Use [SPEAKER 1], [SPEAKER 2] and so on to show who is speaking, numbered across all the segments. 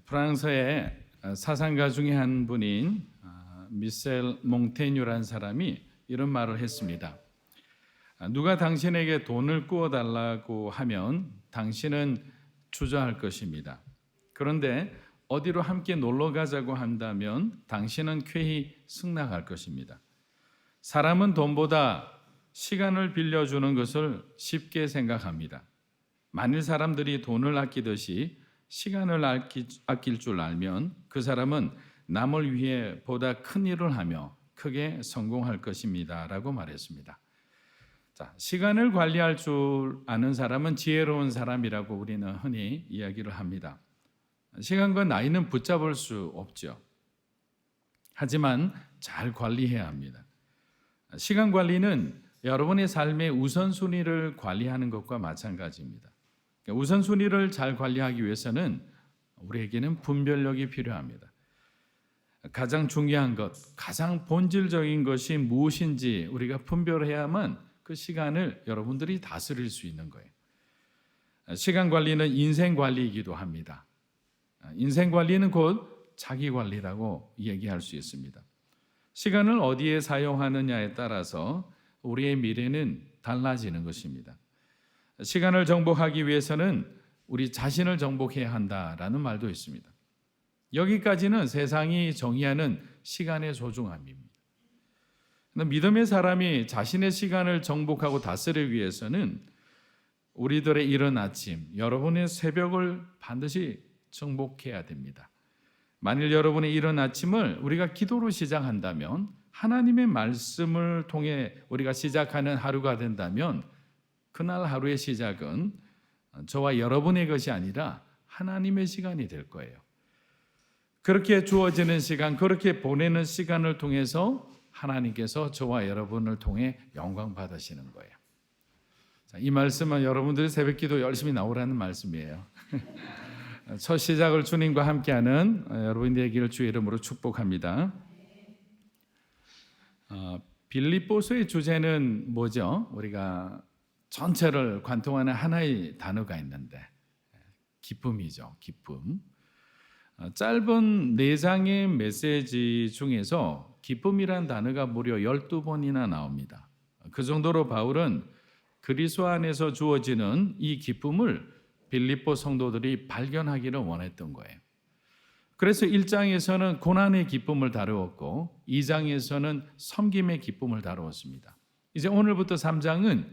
[SPEAKER 1] 프랑스의 사상가 중에 한 분인 미셀 몽테뉴라는 사람이 이런 말을 했습니다. 누가 당신에게 돈을 구워달라고 하면 당신은 주저할 것입니다. 그런데 어디로 함께 놀러 가자고 한다면 당신은 쾌히 승낙할 것입니다. 사람은 돈보다 시간을 빌려주는 것을 쉽게 생각합니다. 만일 사람들이 돈을 아끼듯이 시간을 아낄 줄 알면 그 사람은 남을 위해 보다 큰 일을 하며 크게 성공할 것입니다. 라고 말했습니다. 자, 시간을 관리할 줄 아는 사람은 지혜로운 사람이라고 우리는 흔히 이야기를 합니다. 시간과 나이는 붙잡을 수 없죠. 하지만 잘 관리해야 합니다. 시간 관리는 여러분의 삶의 우선순위를 관리하는 것과 마찬가지입니다. 우선순위를 잘 관리하기 위해서는 우리에게는 분별력이 필요합니다. 가장 중요한 것, 가장 본질적인 것이 무엇인지 우리가 분별해야만 그 시간을 여러분들이 다스릴 수 있는 거예요. 시간 관리는 인생 관리이기도 합니다. 인생 관리는 곧 자기 관리라고 얘기할 수 있습니다. 시간을 어디에 사용하느냐에 따라서 우리의 미래는 달라지는 것입니다. 시간을 정복하기 위해서는 우리 자신을 정복해야 한다라는 말도 있습니다. 여기까지는 세상이 정의하는 시간의 소중함입니다. 믿음의 사람이 자신의 시간을 정복하고 다스리기 위해서는 우리들의 이른 아침, 여러분의 새벽을 반드시 정복해야 됩니다. 만일 여러분의 이른 아침을 우리가 기도로 시작한다면, 하나님의 말씀을 통해 우리가 시작하는 하루가 된다면 그날 하루의 시작은 저와 여러분의 것이 아니라 하나님의 시간이 될 거예요. 그렇게 주어지는 시간, 그렇게 보내는 시간을 통해서 하나님께서 저와 여러분을 통해 영광 받으시는 거예요. 자, 이 말씀은 여러분들이 새벽기도 열심히 나오라는 말씀이에요. 첫 시작을 주님과 함께하는 여러분 되기를 주의 이름으로 축복합니다. 빌립보서의 주제는 뭐죠? 우리가 전체를 관통하는 하나의 단어가 있는데 기쁨이죠. 기쁨. 짧은 4장의 메시지 중에서 기쁨이란 단어가 무려 12번이나 나옵니다. 그 정도로 바울은 그리스도 안에서 주어지는 이 기쁨을 빌립보 성도들이 발견하기를 원했던 거예요. 그래서 1장에서는 고난의 기쁨을 다루었고 2장에서는 섬김의 기쁨을 다루었습니다. 이제 오늘부터 3장은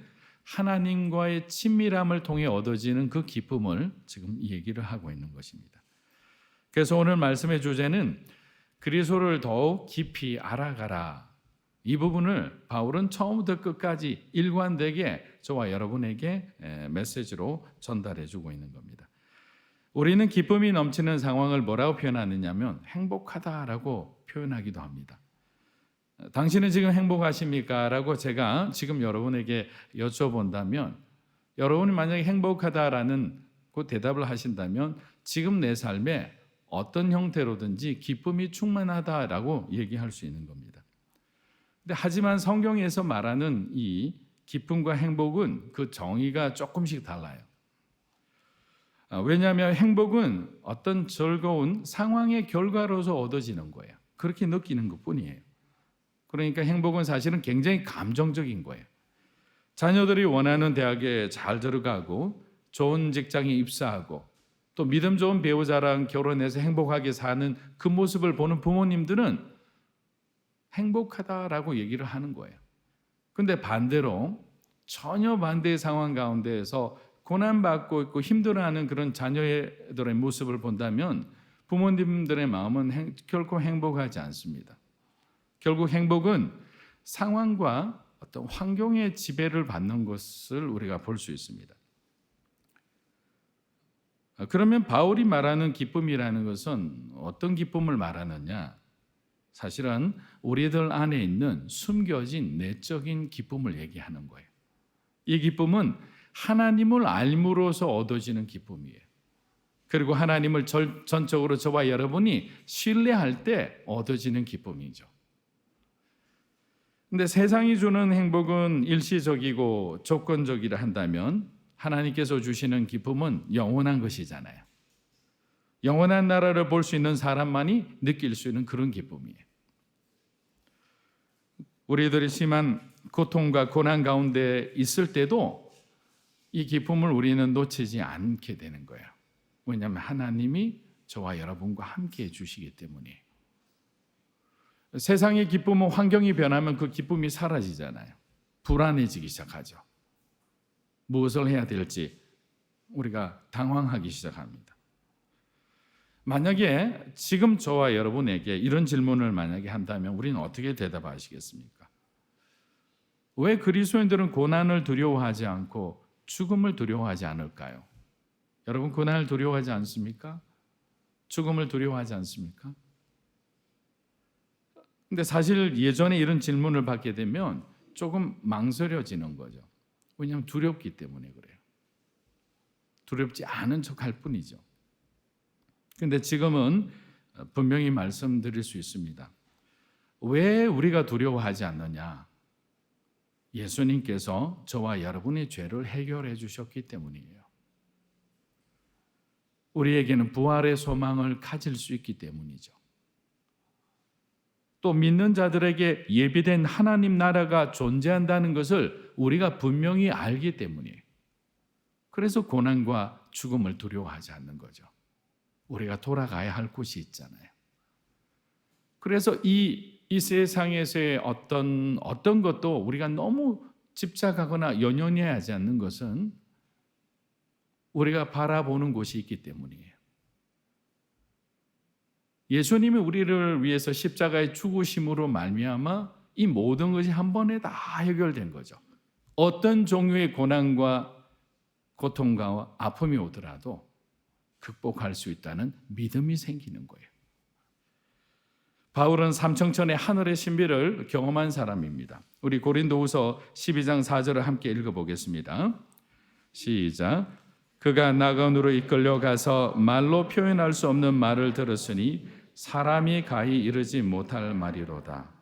[SPEAKER 1] 하나님과의 친밀함을 통해 얻어지는 그 기쁨을 지금 얘기를 하고 있는 것입니다. 그래서 오늘 말씀의 주제는 그리스도를 더욱 깊이 알아가라. 이 부분을 바울은 처음부터 끝까지 일관되게 저와 여러분에게 메시지로 전달해 주고 있는 겁니다. 우리는 기쁨이 넘치는 상황을 뭐라고 표현하느냐면 행복하다라고 표현하기도 합니다. 당신은 지금 행복하십니까? 라고 제가 지금 여러분에게 여쭤본다면 여러분이 만약에 행복하다라는 그 대답을 하신다면 지금 내 삶에 어떤 형태로든지 기쁨이 충만하다라고 얘기할 수 있는 겁니다. 근데 하지만 성경에서 말하는 이 기쁨과 행복은 그 정의가 조금씩 달라요. 왜냐하면 행복은 어떤 즐거운 상황의 결과로서 얻어지는 거예요. 그렇게 느끼는 것뿐이에요. 그러니까 행복은 사실은 굉장히 감정적인 거예요. 자녀들이 원하는 대학에 잘 들어가고 좋은 직장에 입사하고 또 믿음 좋은 배우자랑 결혼해서 행복하게 사는 그 모습을 보는 부모님들은 행복하다라고 얘기를 하는 거예요. 근데 반대로 전혀 반대의 상황 가운데에서 고난받고 있고 힘들어하는 그런 자녀들의 모습을 본다면 부모님들의 마음은 결코 행복하지 않습니다. 결국 행복은 상황과 어떤 환경의 지배를 받는 것을 우리가 볼 수 있습니다. 그러면 바울이 말하는 기쁨이라는 것은 어떤 기쁨을 말하느냐? 사실은 우리들 안에 있는 숨겨진 내적인 기쁨을 얘기하는 거예요. 이 기쁨은 하나님을 알므로서 얻어지는 기쁨이에요. 그리고 하나님을 전적으로 저와 여러분이 신뢰할 때 얻어지는 기쁨이죠. 근데 세상이 주는 행복은 일시적이고 조건적이라 한다면 하나님께서 주시는 기쁨은 영원한 것이잖아요. 영원한 나라를 볼 수 있는 사람만이 느낄 수 있는 그런 기쁨이에요. 우리들이 심한 고통과 고난 가운데 있을 때도 이 기쁨을 우리는 놓치지 않게 되는 거예요. 왜냐하면 하나님이 저와 여러분과 함께 해주시기 때문이에요. 세상의 기쁨은 환경이 변하면 그 기쁨이 사라지잖아요. 불안해지기 시작하죠. 무엇을 해야 될지 우리가 당황하기 시작합니다. 만약에 지금 저와 여러분에게 이런 질문을 만약에 한다면 우리는 어떻게 대답하시겠습니까? 왜 그리스도인들은 고난을 두려워하지 않고 죽음을 두려워하지 않을까요? 여러분 고난을 두려워하지 않습니까? 죽음을 두려워하지 않습니까? 근데 사실 예전에 이런 질문을 받게 되면 조금 망설여지는 거죠. 왜냐하면 두렵기 때문에 그래요. 두렵지 않은 척할 뿐이죠. 근데 지금은 분명히 말씀드릴 수 있습니다. 왜 우리가 두려워하지 않느냐? 예수님께서 저와 여러분의 죄를 해결해 주셨기 때문이에요. 우리에게는 부활의 소망을 가질 수 있기 때문이죠. 또 믿는 자들에게 예비된 하나님 나라가 존재한다는 것을 우리가 분명히 알기 때문이에요. 그래서 고난과 죽음을 두려워하지 않는 거죠. 우리가 돌아가야 할 곳이 있잖아요. 그래서 이 세상에서의 어떤 것도 우리가 너무 집착하거나 연연해하지 않는 것은 우리가 바라보는 곳이 있기 때문이에요. 예수님이 우리를 위해서 십자가의 죽으심으로 말미암아 이 모든 것이 한 번에 다 해결된 거죠. 어떤 종류의 고난과 고통과 아픔이 오더라도 극복할 수 있다는 믿음이 생기는 거예요. 바울은 삼청천의 하늘의 신비를 경험한 사람입니다. 우리 고린도후서 12장 4절을 함께 읽어보겠습니다. 시작. 그가 낙원으로 이끌려가서 말로 표현할 수 없는 말을 들었으니 사람이 가히 이르지 못할 말이로다.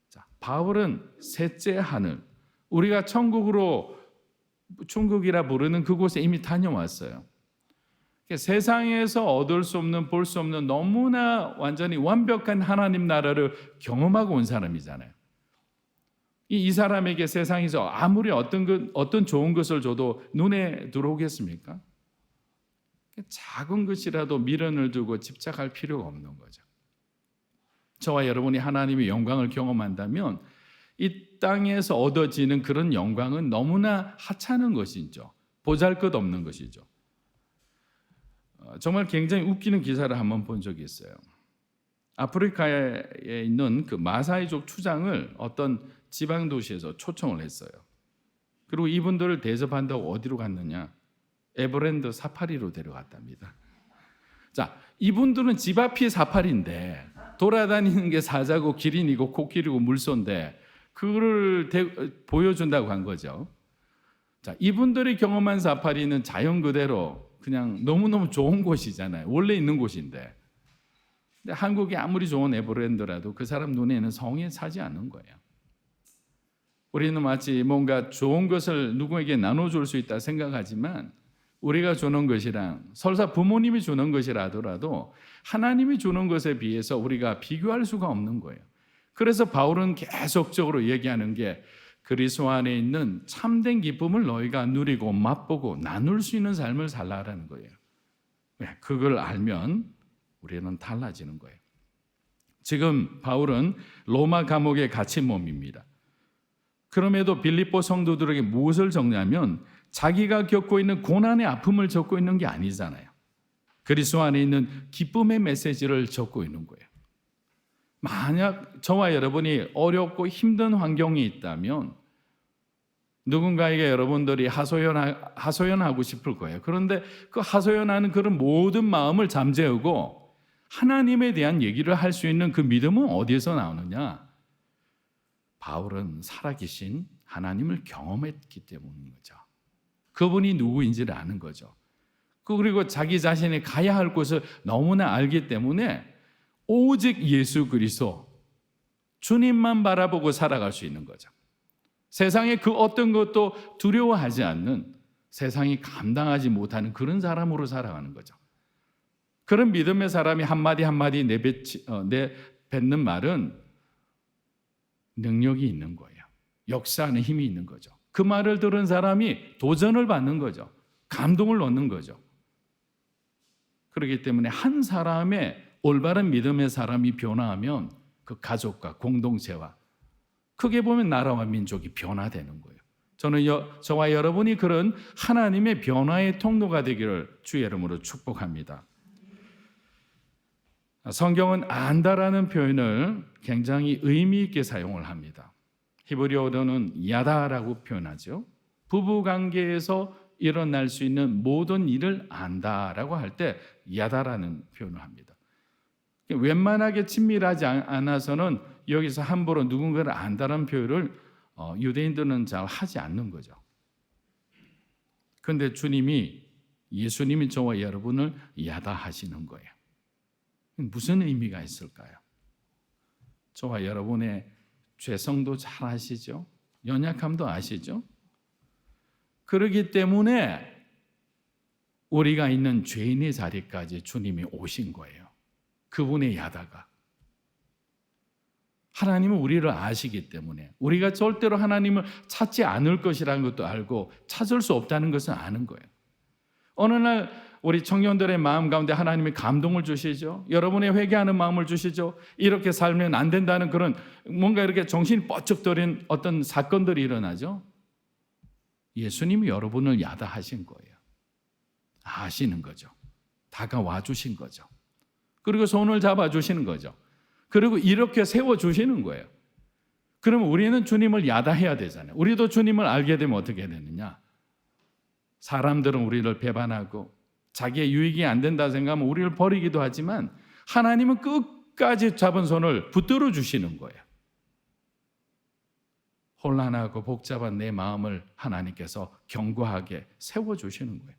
[SPEAKER 1] 자, 바울은 셋째 하늘, 우리가 천국이라 부르는 그곳에 이미 다녀왔어요. 세상에서 얻을 수 없는, 볼 수 없는 너무나 완전히 완벽한 하나님 나라를 경험하고 온 사람이잖아요. 이 사람에게 세상에서 아무리 어떤 좋은 것을 줘도 눈에 들어오겠습니까? 작은 것이라도 미련을 두고 집착할 필요가 없는 거죠. 저와 여러분이 하나님의 영광을 경험한다면 이 땅에서 얻어지는 그런 영광은 너무나 하찮은 것이죠. 보잘것없는 것이죠. 정말 굉장히 웃기는 기사를 한번 본 적이 있어요. 아프리카에 있는 그 마사이족 추장을 어떤 지방 도시에서 초청을 했어요. 그리고 이분들을 대접한다고 어디로 갔느냐? 에버랜드 사파리로 데려갔답니다. 자, 이분들은 집 앞이 사파리인데 돌아다니는 게 사자고 기린이고 코끼리고 물소인데 그거를 보여준다고 한 거죠. 자, 이분들이 경험한 사파리는 자연 그대로 그냥 너무너무 좋은 곳이잖아요. 원래 있는 곳인데. 근데 한국이 아무리 좋은 에버랜드라도 그 사람 눈에는 성에 차지 않는 거예요. 우리는 마치 뭔가 좋은 것을 누구에게 나눠줄 수 있다 생각하지만 우리가 주는 것이랑 설사 부모님이 주는 것이라 하더라도 하나님이 주는 것에 비해서 우리가 비교할 수가 없는 거예요. 그래서 바울은 계속적으로 얘기하는 게 그리스도 안에 있는 참된 기쁨을 너희가 누리고 맛보고 나눌 수 있는 삶을 살라라는 거예요. 그걸 알면 우리는 달라지는 거예요. 지금 바울은 로마 감옥에 갇힌 몸입니다. 그럼에도 빌립보 성도들에게 무엇을 적냐면 자기가 겪고 있는 고난의 아픔을 적고 있는 게 아니잖아요. 그리스도 안에 있는 기쁨의 메시지를 적고 있는 거예요. 만약 저와 여러분이 어렵고 힘든 환경이 있다면 누군가에게 여러분들이 하소연하고 싶을 거예요. 그런데 그 하소연하는 그런 모든 마음을 잠재우고 하나님에 대한 얘기를 할 수 있는 그 믿음은 어디에서 나오느냐? 바울은 살아계신 하나님을 경험했기 때문인 거죠. 그분이 누구인지를 아는 거죠. 그리고 자기 자신이 가야 할 곳을 너무나 알기 때문에 오직 예수 그리스도 주님만 바라보고 살아갈 수 있는 거죠. 세상의 그 어떤 것도 두려워하지 않는, 세상이 감당하지 못하는 그런 사람으로 살아가는 거죠. 그런 믿음의 사람이 한마디 한마디 내뱉는 말은 능력이 있는 거예요. 역사하는 힘이 있는 거죠. 그 말을 들은 사람이 도전을 받는 거죠. 감동을 얻는 거죠. 그렇기 때문에 한 사람의 올바른 믿음의 사람이 변화하면 그 가족과 공동체와 크게 보면 나라와 민족이 변화되는 거예요. 저는 저와 여러분이 그런 하나님의 변화의 통로가 되기를 주의 이름으로 축복합니다. 성경은 안다라는 표현을 굉장히 의미 있게 사용을 합니다. 히브리어로는 야다라고 표현하죠. 부부 관계에서 일어날 수 있는 모든 일을 안다라고 할 때 야다라는 표현을 합니다. 웬만하게 친밀하지 않아서는 여기서 함부로 누군가를 안다는 표현을 유대인들은 잘 하지 않는 거죠. 그런데 예수님이 저와 여러분을 야다하시는 거예요. 무슨 의미가 있을까요? 저와 여러분의 죄성도 잘 아시죠? 연약함도 아시죠? 그렇기 때문에 우리가 있는 죄인의 자리까지 주님이 오신 거예요. 그분의 야다가. 하나님은 우리를 아시기 때문에 우리가 절대로 하나님을 찾지 않을 것이라는 것도 알고 찾을 수 없다는 것은 아는 거예요. 어느 날 우리 청년들의 마음 가운데 하나님이 감동을 주시죠. 여러분의 회개하는 마음을 주시죠. 이렇게 살면 안 된다는 그런 뭔가 이렇게 정신이 뻗쩍 들인 어떤 사건들이 일어나죠. 예수님이 여러분을 야다하신 거예요. 아시는 거죠. 다가와 주신 거죠. 그리고 손을 잡아 주시는 거죠. 그리고 이렇게 세워 주시는 거예요. 그러면 우리는 주님을 야다해야 되잖아요. 우리도 주님을 알게 되면 어떻게 되느냐? 사람들은 우리를 배반하고 자기의 유익이 안 된다 생각하면 우리를 버리기도 하지만 하나님은 끝까지 잡은 손을 붙들어 주시는 거예요. 혼란하고 복잡한 내 마음을 하나님께서 견고하게 세워주시는 거예요.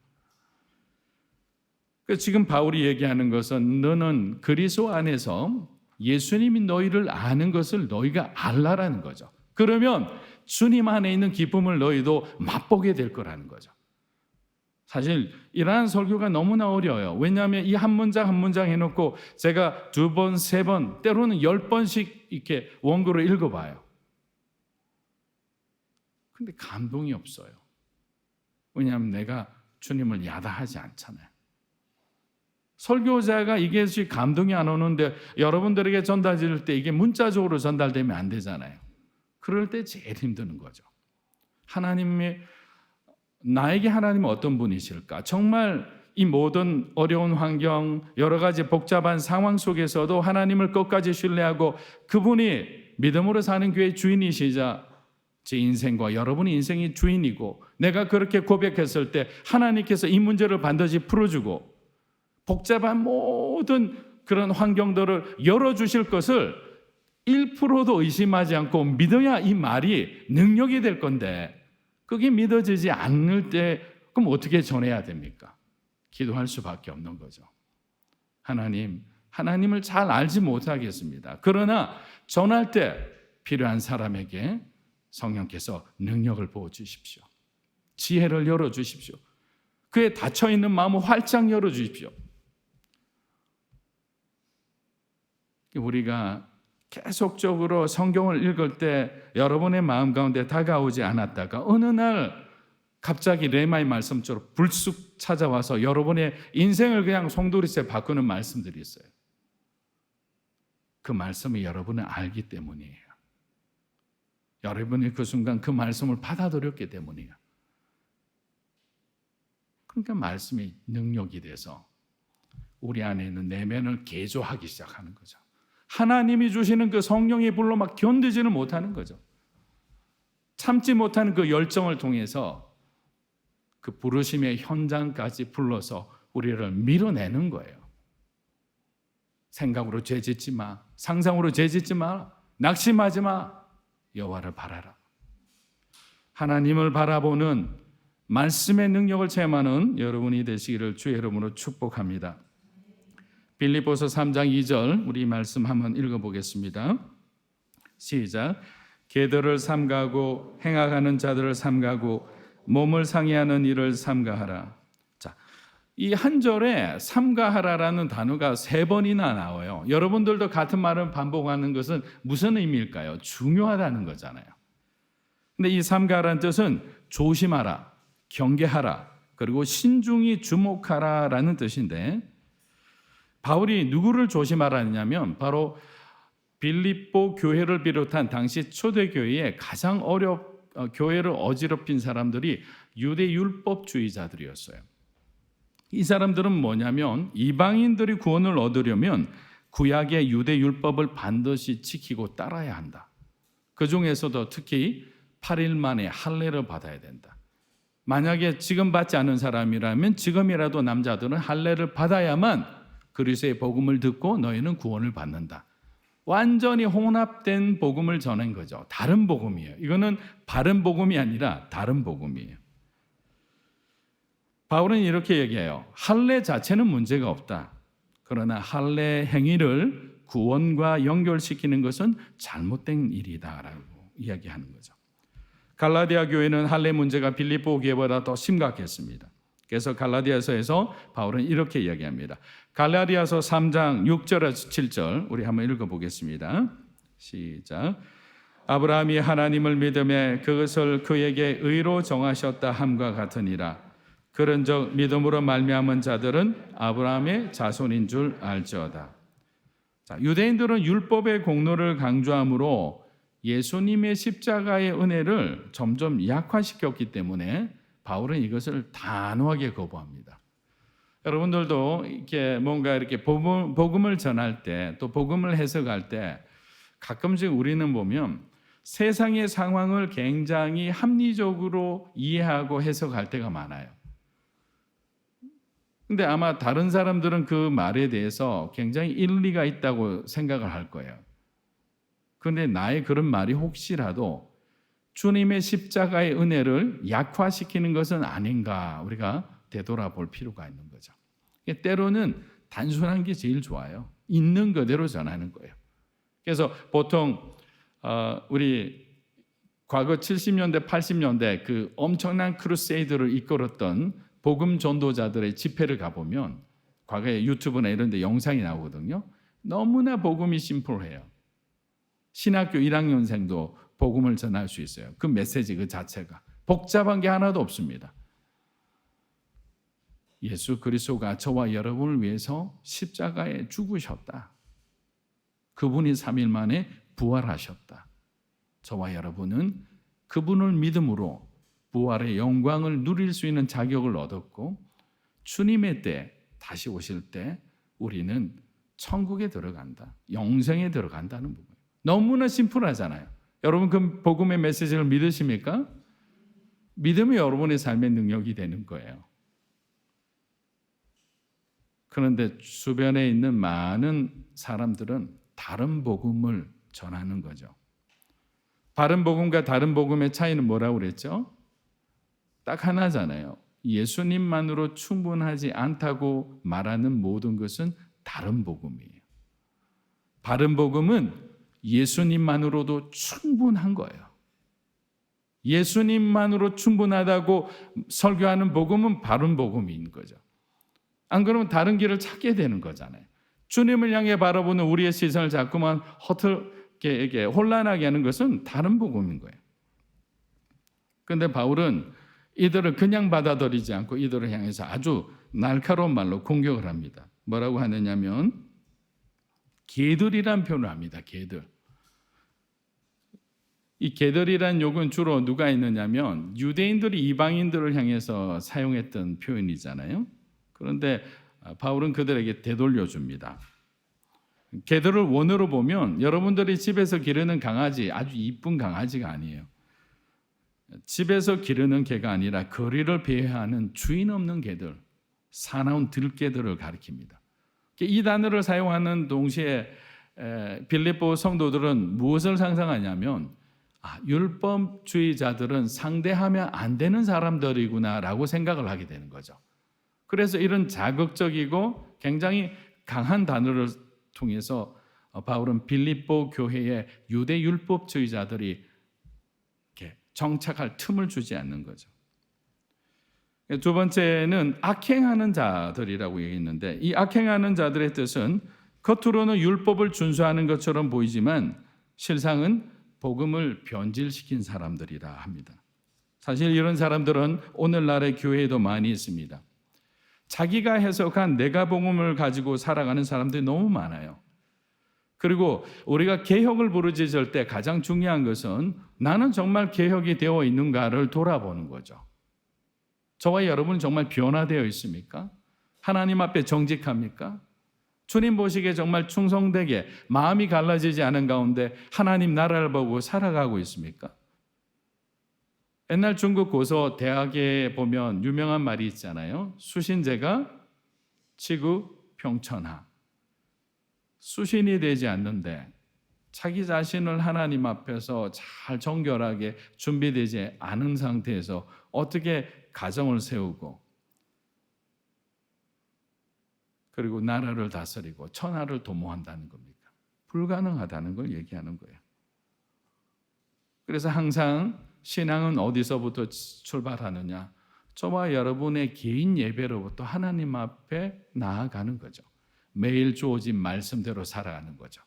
[SPEAKER 1] 지금 바울이 얘기하는 것은 너는 그리스도 안에서 예수님이 너희를 아는 것을 너희가 알라라는 거죠. 그러면 주님 안에 있는 기쁨을 너희도 맛보게 될 거라는 거죠. 사실 이러한 설교가 너무나 어려워요. 왜냐하면 이 한 문장 한 문장 해놓고 제가 2번, 3번, 때로는 10번씩 이렇게 원고를 읽어봐요. 근데 감동이 없어요. 왜냐하면 내가 주님을 야다하지 않잖아요. 설교자가 이게 감동이 안 오는데 여러분들에게 전달될 때 이게 문자적으로 전달되면 안 되잖아요. 그럴 때 제일 힘드는 거죠. 나에게 하나님은 어떤 분이실까? 정말 이 모든 어려운 환경, 여러 가지 복잡한 상황 속에서도 하나님을 끝까지 신뢰하고 그분이 믿음으로 사는 교회의 주인이시자 제 인생과 여러분의 인생의 주인이고 내가 그렇게 고백했을 때 하나님께서 이 문제를 반드시 풀어주고 복잡한 모든 그런 환경들을 열어주실 것을 1%도 의심하지 않고 믿어야 이 말이 능력이 될 건데 그게 믿어지지 않을 때 그럼 어떻게 전해야 됩니까? 기도할 수밖에 없는 거죠. 하나님을 잘 알지 못하겠습니다. 그러나 전할 때 필요한 사람에게 성령께서 능력을 부어주십시오. 지혜를 열어주십시오. 그의 닫혀있는 마음을 활짝 열어주십시오. 우리가 계속적으로 성경을 읽을 때 여러분의 마음 가운데 다가오지 않았다가 어느 날 갑자기 레마의 말씀처럼 불쑥 찾아와서 여러분의 인생을 그냥 송두리째 바꾸는 말씀들이 있어요. 그 말씀이 여러분을 알기 때문이에요. 여러분이 그 순간 그 말씀을 받아들였기 때문이에요. 그러니까 말씀이 능력이 돼서 우리 안에 있는 내면을 개조하기 시작하는 거죠. 하나님이 주시는 그 성령의 불로 막 견디지는 못하는 거죠. 참지 못하는 그 열정을 통해서 그 부르심의 현장까지 불러서 우리를 밀어내는 거예요. 생각으로 죄짓지 마. 상상으로 죄짓지 마. 낙심하지 마. 여호와를 바라라. 하나님을 바라보는 말씀의 능력을 체험하는 여러분이 되시기를 주의 이름으로 축복합니다. 빌립보서 3장 2절 우리 말씀 한번 읽어보겠습니다. 시작. 계들을 삼가하고 행악하는 자들을 삼가하고 몸을 상해하는 일을 삼가하라. 자, 이 한 절에 삼가하라라는 단어가 3번이나 나와요. 여러분들도 같은 말을 반복하는 것은 무슨 의미일까요? 중요하다는 거잖아요. 근데 이 삼가하라는 뜻은 조심하라, 경계하라, 그리고 신중히 주목하라라는 뜻인데, 바울이 누구를 조심하라냐면 바로 빌립보 교회를 비롯한 당시 초대교회의 가장 교회를 어지럽힌 사람들이 유대 율법주의자들이었어요. 이 사람들은 뭐냐면 이방인들이 구원을 얻으려면 구약의 유대 율법을 반드시 지키고 따라야 한다. 그 중에서도 특히 8일 만에 할례를 받아야 된다. 만약에 지금 받지 않은 사람이라면 지금이라도 남자들은 할례를 받아야만 그리스도의 복음을 듣고 너희는 구원을 받는다. 완전히 혼합된 복음을 전한 거죠. 다른 복음이에요. 이거는 바른 복음이 아니라 다른 복음이에요. 바울은 이렇게 얘기해요. 할례 자체는 문제가 없다. 그러나 할례 행위를 구원과 연결시키는 것은 잘못된 일이다라고 이야기하는 거죠. 갈라디아 교회는 할례 문제가 빌립보 교회보다 더 심각했습니다. 그래서 갈라디아서에서 바울은 이렇게 이야기합니다. 갈라디아서 3장 6절에서 7절 우리 한번 읽어보겠습니다. 시작. 아브라함이 하나님을 믿음에 그것을 그에게 의로 정하셨다 함과 같으니라. 그런즉 믿음으로 말미암은 자들은 아브라함의 자손인 줄 알지어다. 자, 유대인들은 율법의 공로를 강조함으로 예수님의 십자가의 은혜를 점점 약화시켰기 때문에 바울은 이것을 단호하게 거부합니다. 여러분들도 이렇게 뭔가 이렇게 복음을 전할 때 또 복음을 해석할 때 가끔씩 우리는 보면 세상의 상황을 굉장히 합리적으로 이해하고 해석할 때가 많아요. 근데 아마 다른 사람들은 그 말에 대해서 굉장히 일리가 있다고 생각을 할 거예요. 그런데 나의 그런 말이 혹시라도 주님의 십자가의 은혜를 약화시키는 것은 아닌가 우리가 되돌아볼 필요가 있는 거죠. 때로는 단순한 게 제일 좋아요. 있는 그대로 전하는 거예요. 그래서 보통 우리 과거 70년대, 80년대 그 엄청난 크루세이드를 이끌었던 복음 전도자들의 집회를 가보면 과거에 유튜브나 이런 데 영상이 나오거든요. 너무나 복음이 심플해요. 신학교 1학년생도 복음을 전할 수 있어요. 그 메시지 그 자체가 복잡한 게 하나도 없습니다. 예수 그리스도가 저와 여러분을 위해서 십자가에 죽으셨다. 그분이 3일 만에 부활하셨다. 저와 여러분은 그분을 믿음으로 부활의 영광을 누릴 수 있는 자격을 얻었고 주님의 때 다시 오실 때 우리는 천국에 들어간다. 영생에 들어간다는 부분. 너무나 심플하잖아요. 여러분 그 복음의 메시지를 믿으십니까? 믿음이 여러분의 삶의 능력이 되는 거예요. 그런데 주변에 있는 많은 사람들은 다른 복음을 전하는 거죠. 바른 복음과 다른 복음의 차이는 뭐라고 그랬죠? 딱 하나잖아요. 예수님만으로 충분하지 않다고 말하는 모든 것은 다른 복음이에요. 바른 복음은 예수님만으로도 충분한 거예요. 예수님만으로 충분하다고 설교하는 복음은 바른 복음인 거죠. 안 그러면 다른 길을 찾게 되는 거잖아요. 주님을 향해 바라보는 우리의 시선을 자꾸만 허틀게 혼란하게 하는 것은 다른 복음인 거예요. 그런데 바울은 이들을 그냥 받아들이지 않고 이들을 향해서 아주 날카로운 말로 공격을 합니다. 뭐라고 하느냐면 개들이란 표현을 합니다. 개들. 이 개들이란 욕은 주로 누가 있느냐면 유대인들이 이방인들을 향해서 사용했던 표현이잖아요. 그런데 바울은 그들에게 되돌려줍니다. 개들을 원어로 보면 여러분들이 집에서 기르는 강아지, 아주 이쁜 강아지가 아니에요. 집에서 기르는 개가 아니라 거리를 배회하는 주인 없는 개들, 사나운 들개들을 가리킵니다. 이 단어를 사용하는 동시에 빌립보 성도들은 무엇을 상상하냐면 율법주의자들은 상대하면 안 되는 사람들이구나라고 생각을 하게 되는 거죠. 그래서 이런 자극적이고 굉장히 강한 단어를 통해서 바울은 빌립보 교회의 유대 율법주의자들이 정착할 틈을 주지 않는 거죠. 두 번째는 악행하는 자들이라고 얘기했는데, 이 악행하는 자들의 뜻은 겉으로는 율법을 준수하는 것처럼 보이지만 실상은 복음을 변질시킨 사람들이라 합니다. 사실 이런 사람들은 오늘날의 교회에도 많이 있습니다. 자기가 해석한 내가 복음을 가지고 살아가는 사람들이 너무 많아요. 그리고 우리가 개혁을 부르짖을 때 가장 중요한 것은 나는 정말 개혁이 되어 있는가를 돌아보는 거죠. 저와 여러분은 정말 변화되어 있습니까? 하나님 앞에 정직합니까? 주님 보시기에 정말 충성되게 마음이 갈라지지 않은 가운데 하나님 나라를 보고 살아가고 있습니까? 옛날 중국 고서 대학에 보면 유명한 말이 있잖아요. 수신제가 치구 평천하. 수신이 되지 않는데 자기 자신을 하나님 앞에서 잘 정결하게 준비되지 않은 상태에서 어떻게 가정을 세우고 그리고 나라를 다스리고 천하를 도모한다는 겁니까? 불가능하다는 걸 얘기하는 거예요. 그래서 항상 신앙은 어디서부터 출발하느냐? 저와 여러분의 개인 예배로부터 하나님 앞에 나아가는 거죠. 매일 주어진 말씀대로 살아가는 거죠.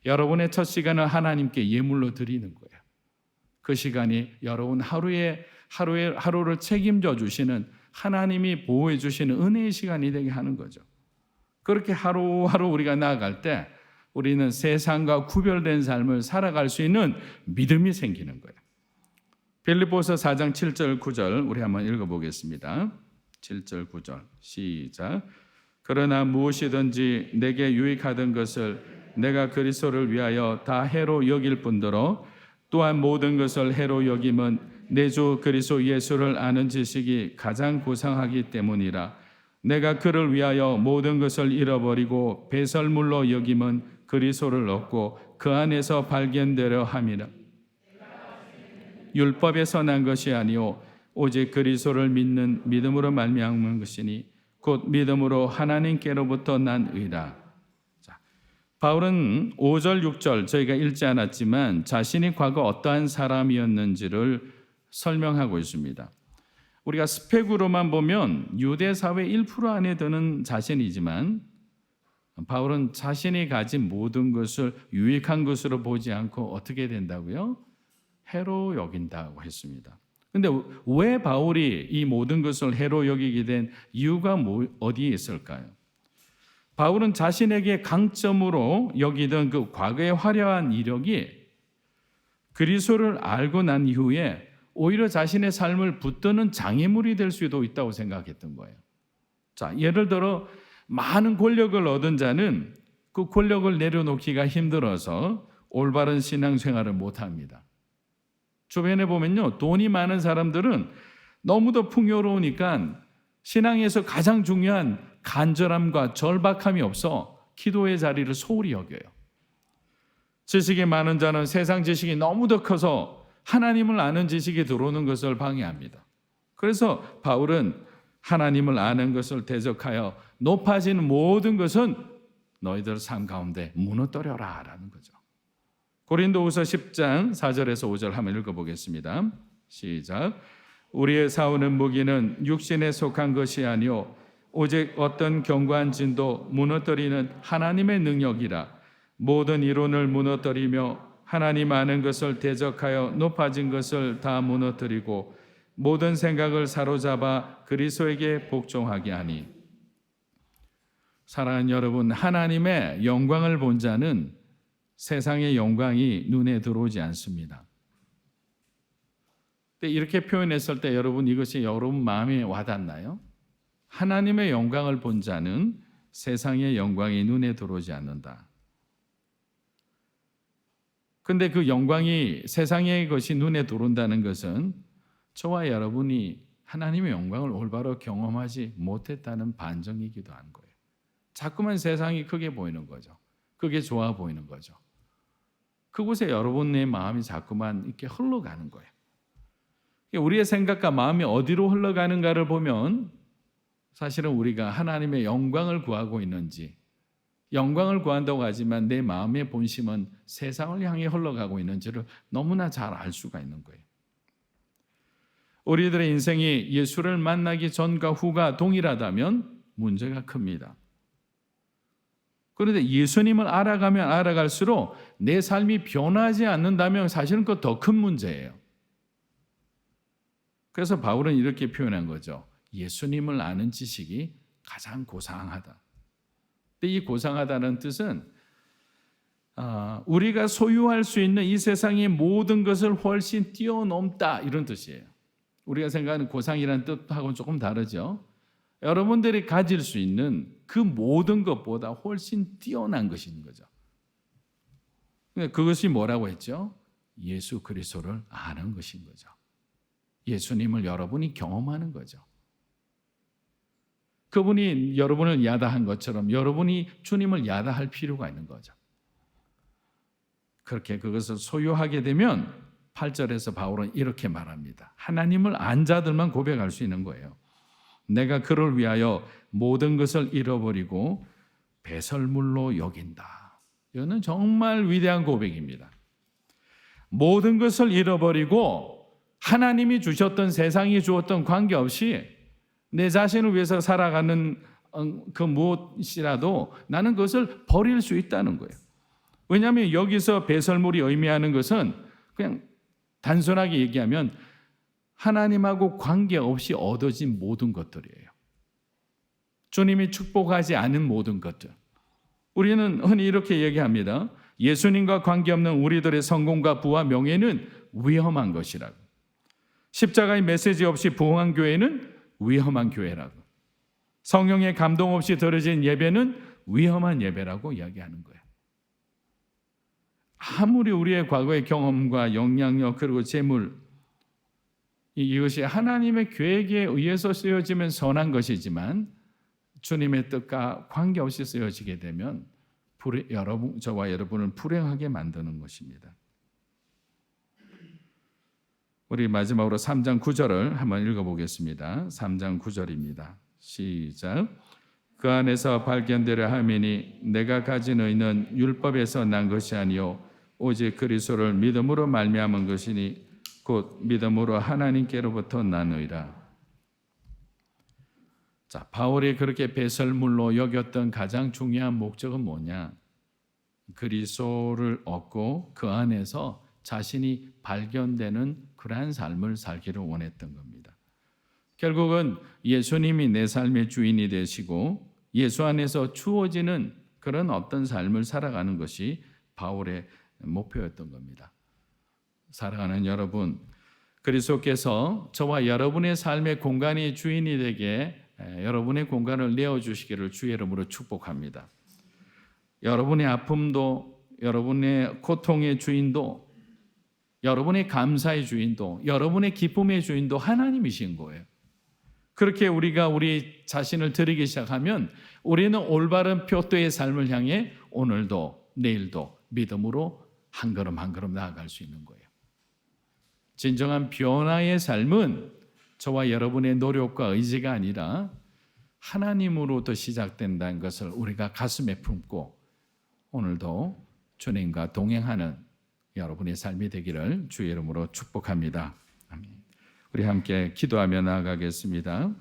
[SPEAKER 1] 여러분의 첫 시간을 하나님께 예물로 드리는 거예요. 그 시간이 여러분 하루를 책임져 주시는 하나님이 보호해 주시는 은혜의 시간이 되게 하는 거죠. 그렇게 하루하루 우리가 나아갈 때 우리는 세상과 구별된 삶을 살아갈 수 있는 믿음이 생기는 거예요. 빌립보서 4장 7절 9절 우리 한번 읽어보겠습니다. 7절 9절 시작. 그러나 무엇이든지 내게 유익하던 것을 내가 그리스도를 위하여 다 해로 여길 뿐더러 또한 모든 것을 해로 여김은 내 주 그리스도 예수를 아는 지식이 가장 고상하기 때문이라. 내가 그를 위하여 모든 것을 잃어버리고 배설물로 여김은 그리스도를 얻고 그 안에서 발견되려 함이라. 율법에서 난 것이 아니요 오직 그리스도를 믿는 믿음으로 말미암은 것이니 곧 믿음으로 하나님께로부터 난 의라. 자, 바울은 5절 6절 저희가 읽지 않았지만 자신이 과거 어떠한 사람이었는지를 설명하고 있습니다. 우리가 스펙으로만 보면 유대 사회 1% 안에 드는 자신이지만 바울은 자신이 가진 모든 것을 유익한 것으로 보지 않고 어떻게 된다고요? 해로 여긴다고 했습니다. 근데 왜 바울이 이 모든 것을 해로 여기게 된 이유가 어디에 있을까요? 바울은 자신에게 강점으로 여기던 그 과거의 화려한 이력이 그리스도를 알고 난 이후에 오히려 자신의 삶을 붙드는 장애물이 될 수도 있다고 생각했던 거예요. 자, 예를 들어 많은 권력을 얻은 자는 그 권력을 내려놓기가 힘들어서 올바른 신앙생활을 못합니다. 주변에 보면요, 돈이 많은 사람들은 너무도 풍요로우니까 신앙에서 가장 중요한 간절함과 절박함이 없어 기도의 자리를 소홀히 여겨요. 지식이 많은 자는 세상 지식이 너무도 커서 하나님을 아는 지식이 들어오는 것을 방해합니다. 그래서 바울은 하나님을 아는 것을 대적하여 높아지는 모든 것은 너희들 삶 가운데 무너뜨려라 라는 거죠. 고린도후서 10장 4절에서 5절 한번 읽어보겠습니다. 시작. 우리의 싸우는 무기는 육신에 속한 것이 아니요 오직 어떤 견고한 진도 무너뜨리는 하나님의 능력이라. 모든 이론을 무너뜨리며 하나님 아는 것을 대적하여 높아진 것을 다 무너뜨리고 모든 생각을 사로잡아 그리스도에게 복종하게 하니. 사랑하는 여러분, 하나님의 영광을 본 자는 세상의 영광이 눈에 들어오지 않습니다. 이렇게 표현했을 때 여러분 이것이 여러분 마음에 와닿나요? 하나님의 영광을 본 자는 세상의 영광이 눈에 들어오지 않는다. 근데 그 영광이 세상의 것이 눈에 들어온다는 것은 저와 여러분이 하나님의 영광을 올바로 경험하지 못했다는 반증이기도 한 거예요. 자꾸만 세상이 크게 보이는 거죠. 그게 좋아 보이는 거죠. 그곳에 여러분의 마음이 자꾸만 이렇게 흘러가는 거예요. 우리의 생각과 마음이 어디로 흘러가는가를 보면 사실은 우리가 하나님의 영광을 구하고 있는지, 영광을 구한다고 하지만 내 마음의 본심은 세상을 향해 흘러가고 있는지를 너무나 잘 알 수가 있는 거예요. 우리들의 인생이 예수를 만나기 전과 후가 동일하다면 문제가 큽니다. 그런데 예수님을 알아가면 알아갈수록 내 삶이 변하지 않는다면 사실은 그거 더 큰 문제예요. 그래서 바울은 이렇게 표현한 거죠. 예수님을 아는 지식이 가장 고상하다. 근데 이 고상하다는 뜻은 우리가 소유할 수 있는 이 세상의 모든 것을 훨씬 뛰어넘다 이런 뜻이에요. 우리가 생각하는 고상이라는 뜻하고는 조금 다르죠. 여러분들이 가질 수 있는 그 모든 것보다 훨씬 뛰어난 것인 거죠. 그것이 뭐라고 했죠? 예수 그리스도를 아는 것인 거죠. 예수님을 여러분이 경험하는 거죠. 그분이 여러분을 야다한 것처럼 여러분이 주님을 야다할 필요가 있는 거죠. 그렇게 그것을 소유하게 되면 8절에서 바울은 이렇게 말합니다. 하나님을 안 자들만 고백할 수 있는 거예요. 내가 그를 위하여 모든 것을 잃어버리고 배설물로 여긴다. 이거는 정말 위대한 고백입니다. 모든 것을 잃어버리고 하나님이 주셨던 세상이 주었던 관계없이 내 자신을 위해서 살아가는 그 무엇이라도 나는 그것을 버릴 수 있다는 거예요. 왜냐하면 여기서 배설물이 의미하는 것은 그냥 단순하게 얘기하면 하나님하고 관계없이 얻어진 모든 것들이에요. 주님이 축복하지 않은 모든 것들. 우리는 흔히 이렇게 얘기합니다. 예수님과 관계없는 우리들의 성공과 부와 명예는 위험한 것이라고. 십자가의 메시지 없이 부흥한 교회는 위험한 교회라고. 성령의 감동 없이 드려진 예배는 위험한 예배라고 이야기하는 거예요. 아무리 우리의 과거의 경험과 영향력 그리고 재물 이것이 하나님의 계획에 의해서 쓰여지면 선한 것이지만 주님의 뜻과 관계없이 쓰여지게 되면 저와 여러분을 불행하게 만드는 것입니다. 우리 마지막으로 3장 9절을 한번 읽어보겠습니다. 3장 9절입니다. 시작. 그 안에서 발견되려 함이니 내가 가진 의는 율법에서 난 것이 아니요 오직 그리스도를 믿음으로 말미암은 것이니 곧 믿음으로 하나님께로부터 난 의라. 자, 바울이 그렇게 배설물로 여겼던 가장 중요한 목적은 뭐냐? 그리스도를 얻고 그 안에서 자신이 발견되는 그러한 삶을 살기를 원했던 겁니다. 결국은 예수님이 내 삶의 주인이 되시고 예수 안에서 주어지는 그런 어떤 삶을 살아가는 것이 바울의 목표였던 겁니다. 사랑하는 여러분, 그리스도께서 저와 여러분의 삶의 공간이 주인이 되게 여러분의 공간을 내어주시기를 주의 이름으로 축복합니다. 여러분의 아픔도, 여러분의 고통의 주인도, 여러분의 감사의 주인도, 여러분의 기쁨의 주인도 하나님이신 거예요. 그렇게 우리가 우리 자신을 드리기 시작하면 우리는 올바른 표대의 삶을 향해 오늘도 내일도 믿음으로 한 걸음 한 걸음 나아갈 수 있는 거예요. 진정한 변화의 삶은 저와 여러분의 노력과 의지가 아니라 하나님으로부터 시작된다는 것을 우리가 가슴에 품고 오늘도 주님과 동행하는 여러분의 삶이 되기를 주의 이름으로 축복합니다. 아멘. 우리 함께 기도하며 나아가겠습니다.